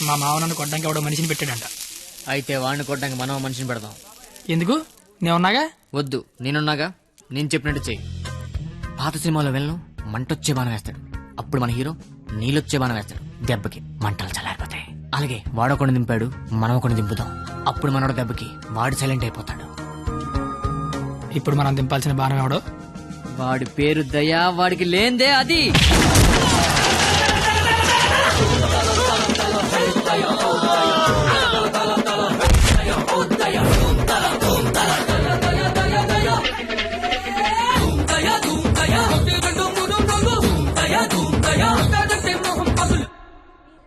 మా మావ నన్ను కొట్టడానికి ఎవడో మనిషిని పెట్టాడంట. అయితే వాడిని కొట్టడానికి మనం మనిషిని పెడదాం. ఎందుకు? నేనున్నాగా. వద్దు, నేనున్నాగా. నేను చెప్పినట్టు చెయ్యి. పాత సినిమాలో వెళ్ళను మంటొచ్చే బాణం వేస్తాడు, అప్పుడు మన హీరో నీళ్ళొచ్చే బాణం వేస్తాడు. దెబ్బకి మంటలు చల్లారిపోతాయి. అలాగే వాడొకడిని దింపాడు, మనం ఒకడిని దింపుదాం. అప్పుడు మనోడు దెబ్బకి వాడు సైలెంట్ అయిపోతాడు. ఇప్పుడు మనం దింపాల్సిన బాణం ఎవడో? వాడి పేరు దయా, వాడికి లేందే అది.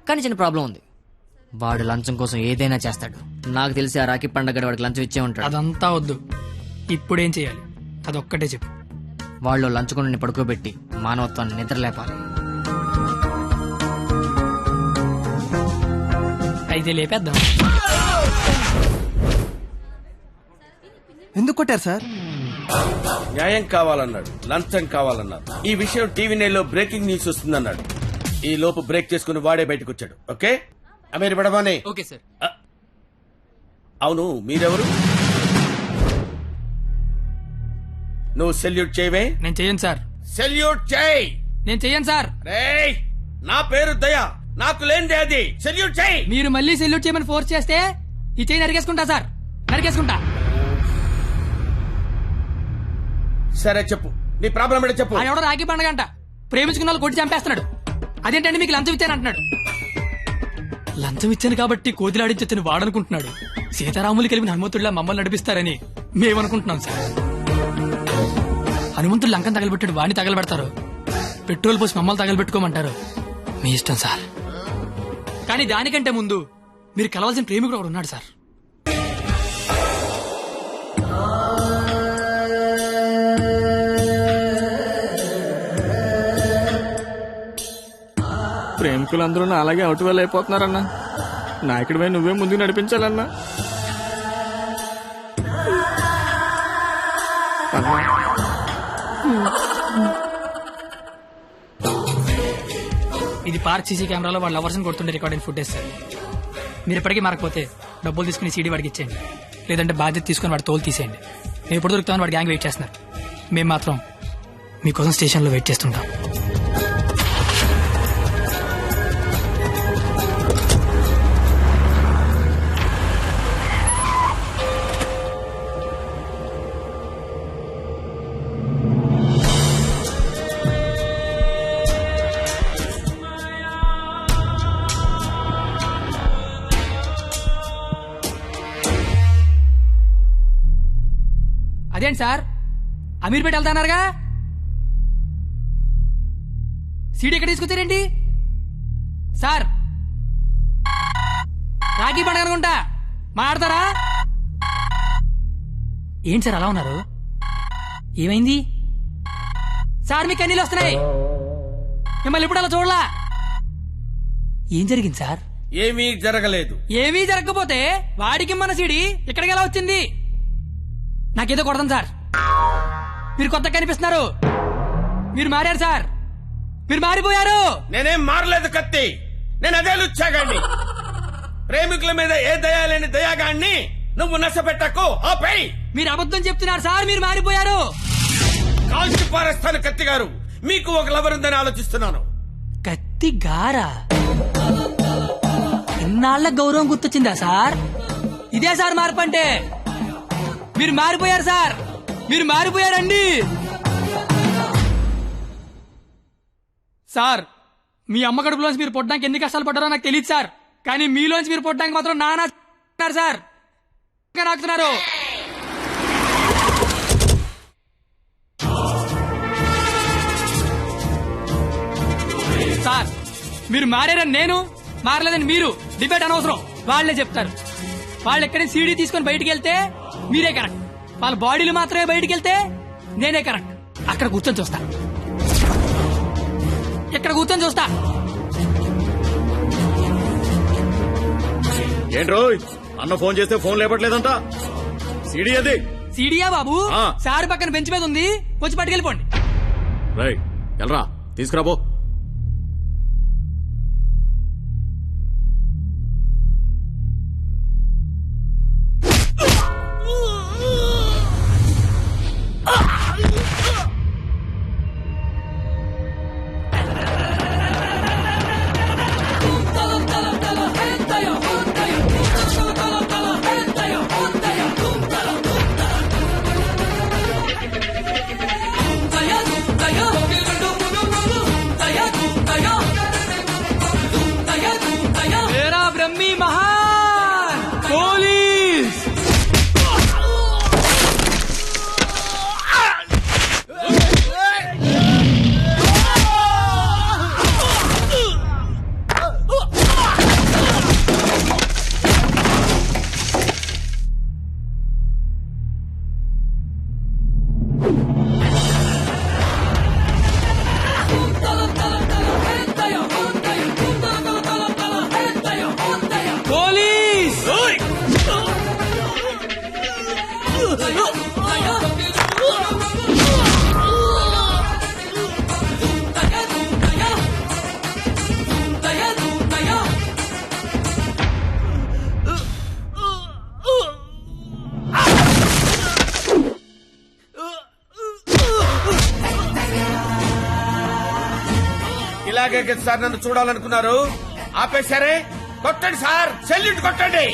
కానీ చిన్న ప్రాబ్లం ఉంది. వాడు లంచం కోసం ఏదైనా చేస్తాడు. నాకు తెలిసి ఆ రాఖీ పండగ వాడికి లంచం ఇచ్చే ఉంటాడు. అదంతా వద్దు, ఇప్పుడేం చేయాలి అదొక్కటే చెప్పు. వాళ్ళు లంచుకొని పడుకోబెట్టి మానవత్వాన్ని నిద్ర లేపాలి. అయితే లేపేద్దాం. ఎందుకు కొట్టారు సార్? న్యాయం కావాలన్నాడు, లంచం కావాలన్నాడు. ఈ విషయం టీవీ నైన్లో బ్రేకింగ్ న్యూస్ వస్తుందన్నాడు. ఈ లోపు బ్రేక్ చేసుకుని వాడే బయటకు వచ్చాడు. ఓకే అమీర్ బడబానే. Okay sir. అవును, మీరెవరు? నువ్వు సెల్యూట్ చేయవే? నేను చెయ్యను సార్. సెల్యూట్ చేయి. నేను చెయ్యను సార్. రేయ్, నా పేరు దయా, నాకు లేనిదే అది. సెల్యూట్ చేయి. మీరు మళ్ళీ సెల్యూట్ చేయమని ఫోర్స్ చేస్తే ఈ చెయ్యి నరికేసుకుంటా సార్, నరికేసుకుంటా. సరే చెప్పు, నీ ప్రాబ్లం ఏంటో చెప్పు. ఆ ఎవడో రాఖీ పండగ అంట ప్రేమించుకున్న వాళ్ళు కొట్టి చంపేస్తున్నాడు. అదేంటండి మీకు లంచం ఇచ్చాను అంటున్నాడు. లంచం ఇచ్చాను కాబట్టి కోతిలాడించని వాడనుకుంటున్నాడు. సీతారాములు కలిపిన హనుమంతుడిలా మమ్మల్ని నడిపిస్తారని మేమనుకుంటున్నాం సార్. హనుమంతుడు లంకం తగలబెట్టాడు, వాడిని తగలబెడతారు. పెట్రోల్ పోసి మమ్మల్ని తగలబెట్టుకోమంటారు. మీ ఇష్టం సార్. కానీ దానికంటే ముందు మీరు కలవాల్సిన ప్రేమికుడు ఒకడు ఉన్నాడు సార్. ప్రేమికులందరూ అలాగే అవుట్ వేలు అయిపోతున్నారన్నా. నాయకుడిపై నువ్వే ముందుకు నడిపించాలన్నా. ఇది పార్క్ సీసీ కెమెరాలో వాళ్ళ లవర్స్ని కొడుతుండే రికార్డింగ్ ఫుటేజ్ సార్. మీరు ఇప్పటికీ మారకపోతే డబ్బులు తీసుకుని సీడీ వాడికి ఇచ్చేయండి, లేదంటే బాధ్యత తీసుకుని వాడి తోలు తీసేయండి. మేము ఎప్పుడు దొరుకుతామని వాడి గ్యాంగ్ వెయిట్ చేస్తున్నారు. మేము మాత్రం మీకోసం స్టేషన్లో వెయిట్ చేస్తుంటాం. అదేంటి సార్, అమీర్పేట వెళ్తాన్నారుగా, సీడీ ఎక్కడ తీసుకొచ్చారేంటి సార్? రాఖీ పండుగ అనుకుంటా, మాట్లాడతారా? ఏంటి సార్ అలా ఉన్నారు? ఏమైంది సార్? మీకు కన్నీళ్ళు వస్తున్నాయి. మిమ్మల్ని ఇప్పుడు అలా చూడలా. ఏం జరిగింది సార్? ఏమీ జరగలేదు. ఏమీ జరగకపోతే వాడికి మన సీడీ ఇక్కడికి ఎలా వచ్చింది? నాకేదో కొడతాను సార్. మీరు కొత్తగా కనిపిస్తున్నారు. మీరు మారారు సార్, మీరు మారిపోయారు. నేనేం మారలేదు కత్తి, నేను అదే లుచ్చాగాన్ని. ప్రేమికుల మీద ఏ దయా లేని దయాగాన్ని నువ్వు నష్టపెట్టకు. ఆపై మీరు అబద్ధం చెప్తున్నారు సార్, మీరు మారిపోయారు. కాల్చి పారేస్తాను కత్తి గారు. మీకు ఒక లవర్ ఉందని ఆలోచిస్తున్నాను. కత్తి గారా? ఇన్నాళ్ల గౌరవం గుర్తొచ్చిందా సార్? ఇదే సార్ మార్పు అంటే. మీరు మారిపోయారు సార్, మీరు మారిపోయారండి సార్. మీ అమ్మ కడుపులోంచి మీరు పొట్టడానికి ఎన్ని కష్టాలు పడ్డారో నాకు తెలియదు సార్, కానీ మీలోంచి మీరు పొట్టడానికి మాత్రం నానా సార్ నాకుతున్నారు. సార్ మీరు మారారని నేను, మారలేదని మీరు డిబేట్ అనవసరం. వాళ్లే చెప్తారు. వాళ్ళు ఎక్కడే సీడీ తీసుకొని బయటికి వెళ్తే మీరే కరెక్ట్, వాళ్ళ బాడీలు మాత్రమే బయటికి వెళ్తే నేనే కరెక్ట్. అక్కడ కూర్చొని చూస్తా, ఇక్కడ కూర్చొని చూస్తా. ఏంట్రో అన్న ఫోన్ చేస్తే ఫోన్ లేపట్లేదంట. సీడీ అది. సీడీయా బాబు? సార్ పక్కన బెంచ్ మీద ఉంది, వచ్చి పట్టుకెళ్ళిపోండి. రైట్, ఎల్రా తీసుకురాబో. ఇలాగే కదా సార్ నన్ను చూడాలనుకున్నారు, ఆపేశారే. కొట్టండి సార్, సెల్యూట్ కొట్టండి.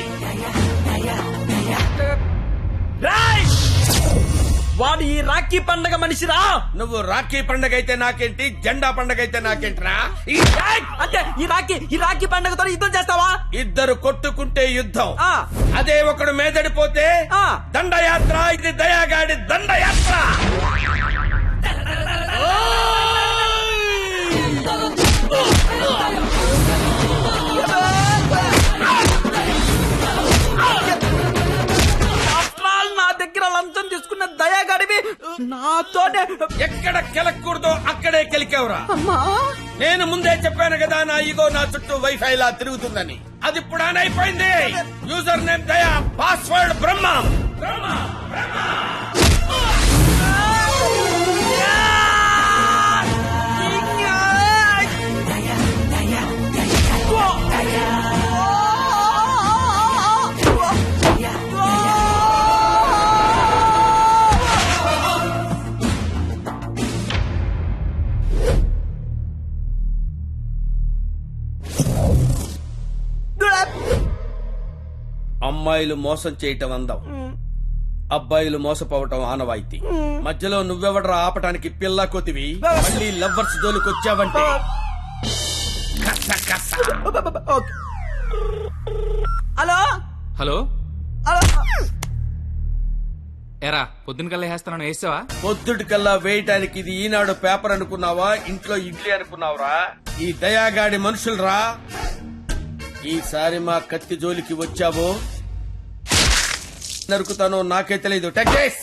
వాడు ఈ రాఖీ పండగ మనిషిరా. నువ్వు రాఖీ పండగ అయితే నాకేంటి, జెండా పండగ అయితే నాకేంట్రా? అంటే ఈ రాఖీ పండగతో యుద్ధం చేస్తావా? ఇద్దరు కొట్టుకుంటే యుద్ధం, ఆ. అదే ఒకడు మేదడిపోతే ఆ. దండయాత్ర. ఇది దయాగాడి దండయాత్ర. నా దగ్గర లంచం తీసుకున్న దయాగడివి నాతోనే. ఎక్కడ కెలకూడదో అక్కడే కెలికావురా. నేను ముందే చెప్పాను కదా, నా ఈగో నా చుట్టూ వైఫై లా తిరుగుతుందని. అది ఇప్పుడు ఆన్ అయిపోయింది. యూజర్ నేమ్ దయా, పాస్వర్డ్ బ్రహ్మ. అమ్మాయిలు మోసం చేయటం అందం, అబ్బాయిలు మోసపోవటం ఆనవాయితీ. మధ్యలో నువ్వెవడరా ఆపటానికి పిల్ల కొతివి? మళ్ళీ లవ్వర్స్ జోలికొచ్చావంటే కస కస. Hello hello hello. ఎరా పొద్దున కల్లా వేస్తాను వేసావా? పొద్దుటి కల్లా వేయటానికి ఇది ఈనాడు పేపర్ అనుకున్నావా, ఇంట్లో ఇడ్లీ అనుకున్నావురా? ఈ దయాగాడి మనుషులరా. ఈసారి మా కత్తి జోలికి వచ్చావో నరుకుతానో నాకే తెలియదు. Tech this.